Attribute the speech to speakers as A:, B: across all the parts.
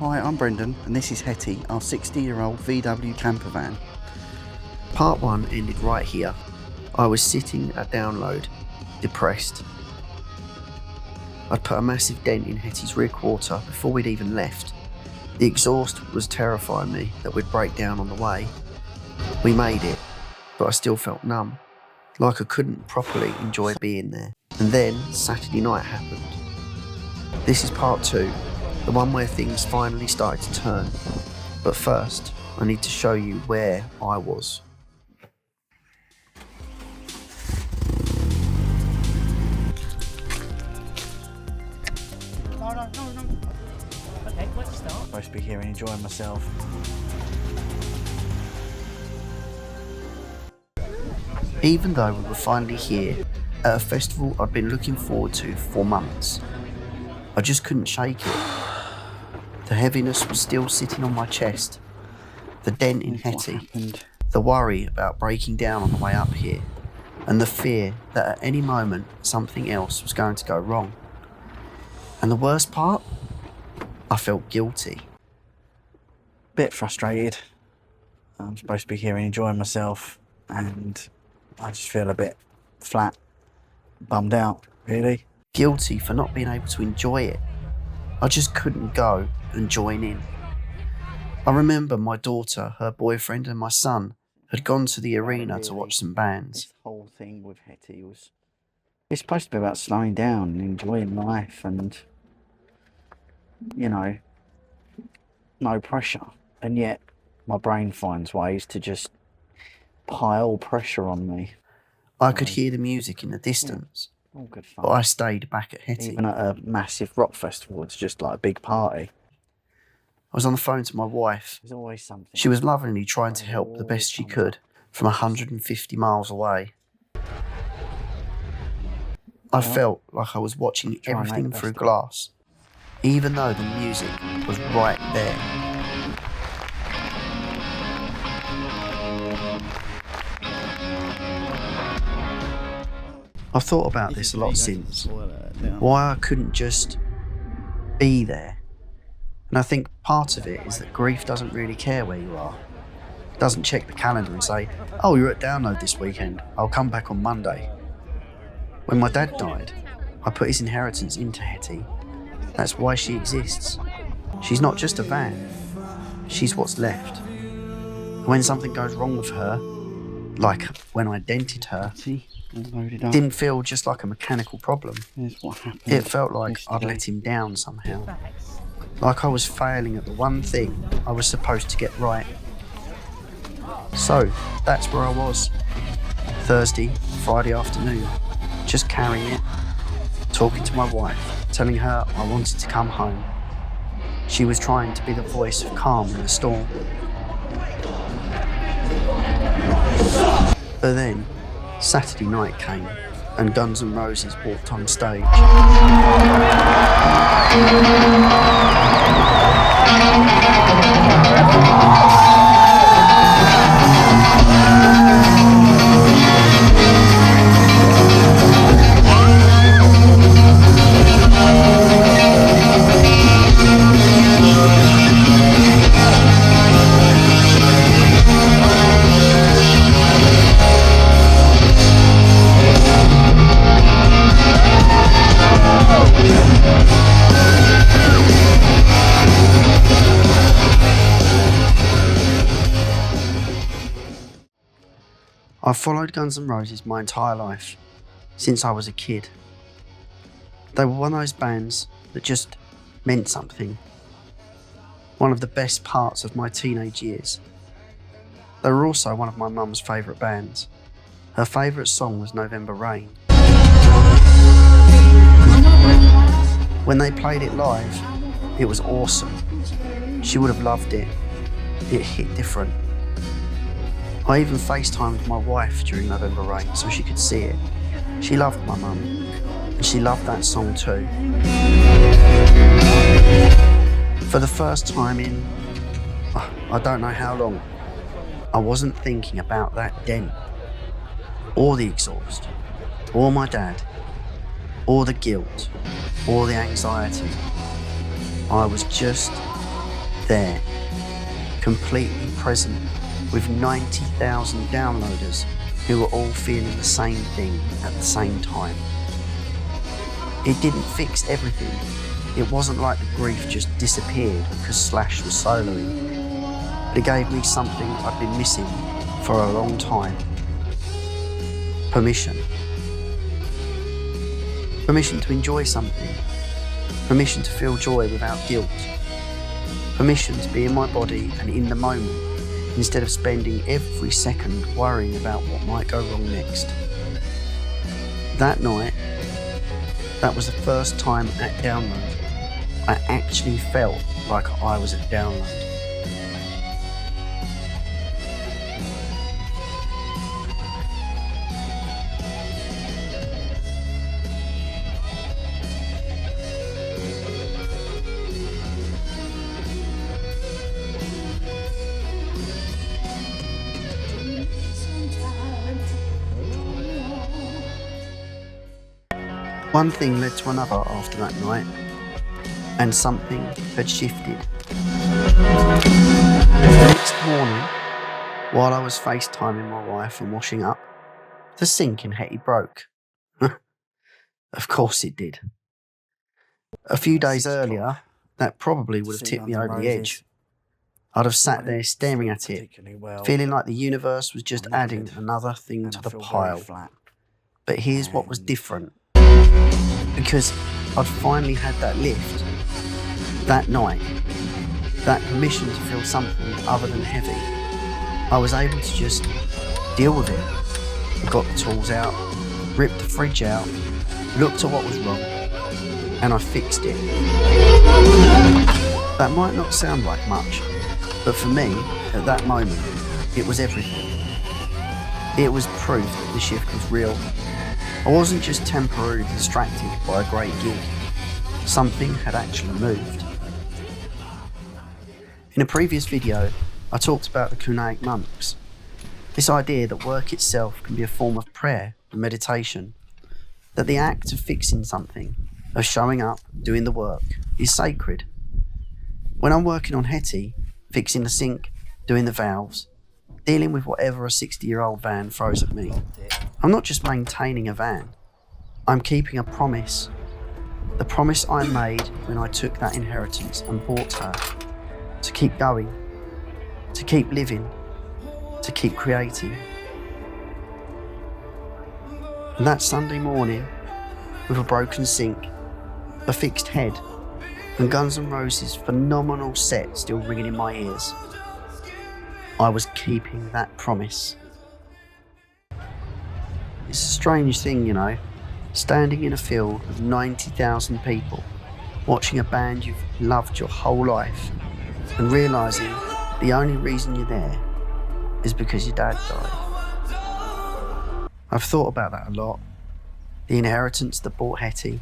A: Hi, I'm Brendan and this is Hetty, our 60-year-old VW camper van.
B: Part 1 ended right here. I was sitting at download, depressed. I'd put a massive dent in Hetty's rear quarter before we'd even left. The exhaust was terrifying me that we'd break down on the way. We made it, but I still felt numb, like I couldn't properly enjoy being there. And then Saturday night happened. This is part 2, the one where things finally started to turn. But first, I need to show you where I was.
C: No. Okay, let's start.
A: I'm supposed to be here and enjoying myself.
B: Even though we were finally here, at a festival I'd been looking forward to for months, I just couldn't shake it. The heaviness was still sitting on my chest, the dent in Hetty, the worry about breaking down on the way up here, and the fear that at any moment something else was going to go wrong. And the worst part? I felt guilty.
A: Bit frustrated. I'm supposed to be here and enjoying myself and I just feel a bit flat, bummed out, really.
B: Guilty for not being able to enjoy it. I just couldn't go and join in. I remember my daughter, her boyfriend and my son had gone to the arena to watch some bands.
A: This whole thing with Hetty was... It's supposed to be about slowing down and enjoying life and, you know, no pressure. And yet my brain finds ways to just pile pressure on me.
B: I could hear the music in the distance,
A: All good fun.
B: but I stayed back at Hetty.
A: Even at a massive rock festival, it's just like a big party.
B: I was on the phone to my wife.
A: There's always something.
B: She was lovingly trying to help the best she could from 150 miles away. I felt like I was watching
A: Try and make
B: everything
A: the
B: through
A: best of it.
B: glass, even though the music was right there. I've thought about this a lot since, why I couldn't just be there. And I think part of it is that grief doesn't really care where you are. It doesn't check the calendar and say, oh, you're at download this weekend, I'll come back on Monday. When my dad died, I put his inheritance into Hetty. That's why she exists. She's not just a van, she's what's left. And when something goes wrong with her, like when I dented her, it didn't feel just like a mechanical problem.
A: Here's what happened.
B: It felt like I'd let him down somehow. Like I was failing at the one thing I was supposed to get right. So that's where I was. Thursday, Friday afternoon, just carrying it, talking to my wife, telling her I wanted to come home. She was trying to be the voice of calm in the storm. But then, Saturday night came and Guns N' Roses walked on stage. I've followed Guns N' Roses my entire life, since I was a kid. They were one of those bands that just meant something. One of the best parts of my teenage years. They were also one of my mum's favourite bands. Her favourite song was November Rain. When they played it live, it was awesome. She would have loved it. It hit different. I even FaceTimed my wife during November Rain so she could see it. She loved my mum, and she loved that song too. For the first time in, I don't know how long, I wasn't thinking about that dent, or the exhaust, or my dad, or the guilt, or the anxiety. I was just there, completely present, with 90,000 downloaders who were all feeling the same thing at the same time. It didn't fix everything. It wasn't like the grief just disappeared because Slash was soloing. But it gave me something I'd been missing for a long time. Permission. Permission to enjoy something. Permission to feel joy without guilt. Permission to be in my body and in the moment, instead of spending every second worrying about what might go wrong next. That night, that was the first time at Download I actually felt like I was at Download. One thing led to another after that night, and something had shifted. The next morning, while I was FaceTiming my wife and washing up, the sink in Hetty broke. Of course it did. A few days earlier, that probably would have tipped me over the edge. I'd have sat there staring at it, feeling like the universe was just adding another thing to the pile. But here's what was different. Because I'd finally had that lift, that night, that permission to feel something other than heavy. I was able to just deal with it. I got the tools out, ripped the fridge out, looked at what was wrong, and I fixed it. That might not sound like much, but for me, at that moment, it was everything. It was proof that the shift was real. I wasn't just temporarily distracted by a great gig. Something had actually moved. In a previous video, I talked about the Kunaic monks. This idea that work itself can be a form of prayer and meditation. That the act of fixing something, of showing up, doing the work, is sacred. When I'm working on Hetty, fixing the sink, doing the valves, dealing with whatever a 60-year-old van throws at me, I'm not just maintaining a van, I'm keeping a promise. The promise I made when I took that inheritance and bought her. To keep going, to keep living, to keep creating. And that Sunday morning, with a broken sink, a fixed head, and Guns N' Roses' phenomenal set still ringing in my ears, I was keeping that promise. It's a strange thing, you know, standing in a field of 90,000 people, watching a band you've loved your whole life, and realising the only reason you're there is because your dad died. I've thought about that a lot. The inheritance that bought Hetty,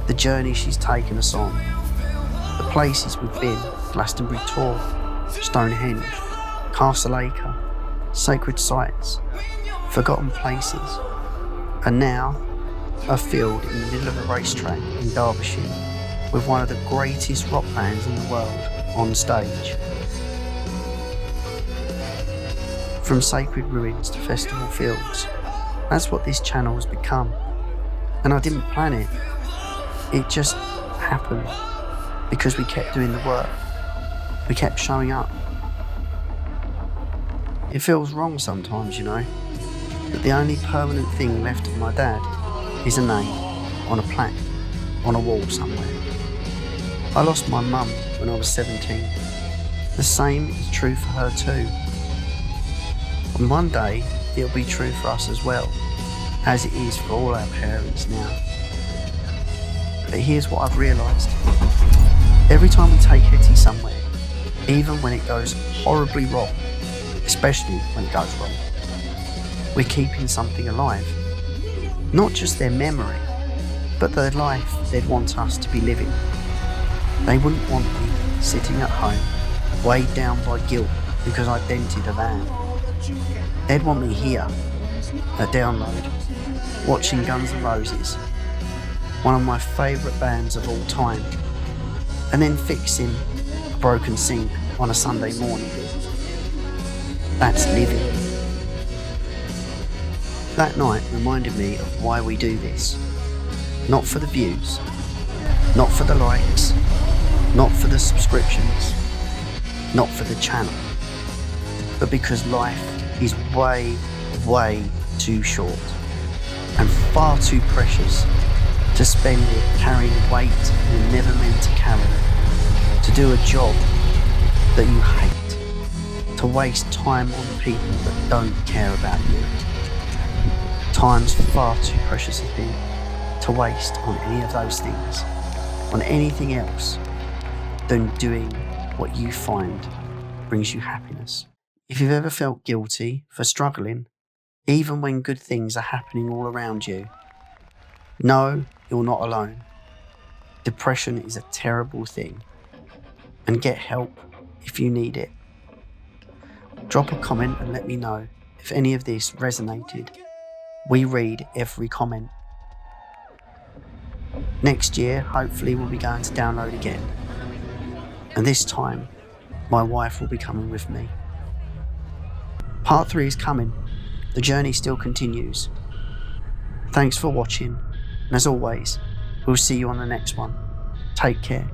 B: the journey she's taken us on, the places we've been, Glastonbury Tor, Stonehenge, Castle Acre, sacred sites, forgotten places, and now a field in the middle of a racetrack in Derbyshire with one of the greatest rock bands in the world on stage. From sacred ruins to festival fields, that's what this channel has become. And I didn't plan it. It just happened because we kept doing the work. We kept showing up. It feels wrong sometimes, you know, that the only permanent thing left of my dad is a name on a plaque on a wall somewhere. I lost my mum when I was 17. The same is true for her too. And one day it'll be true for us as well, as it is for all our parents now. But here's what I've realised. Every time we take Hetty somewhere, even when it goes horribly wrong, especially when it goes wrong, we're keeping something alive. Not just their memory, but the life they'd want us to be living. They wouldn't want me sitting at home, weighed down by guilt because I dented a van. They'd want me here, at Download, watching Guns N' Roses, one of my favourite bands of all time, and then fixing broken sink on a Sunday morning. That's living. That night reminded me of why we do this. Not for the views, not for the likes, not for the subscriptions, not for the channel, but because life is way, way too short and far too precious to spend it carrying weight you're never meant to carry, to do a job that you hate, to waste time on people that don't care about you. Time's far too precious a thing to waste on any of those things, on anything else than doing what you find brings you happiness. If you've ever felt guilty for struggling, even when good things are happening all around you, know you're not alone. Depression is a terrible thing, and get help if you need it. Drop a comment and let me know if any of this resonated. We read every comment. Next year, hopefully we'll be going to download again. And this time, my wife will be coming with me. Part 3 is coming. The journey still continues. Thanks for watching, and as always, we'll see you on the next one. Take care.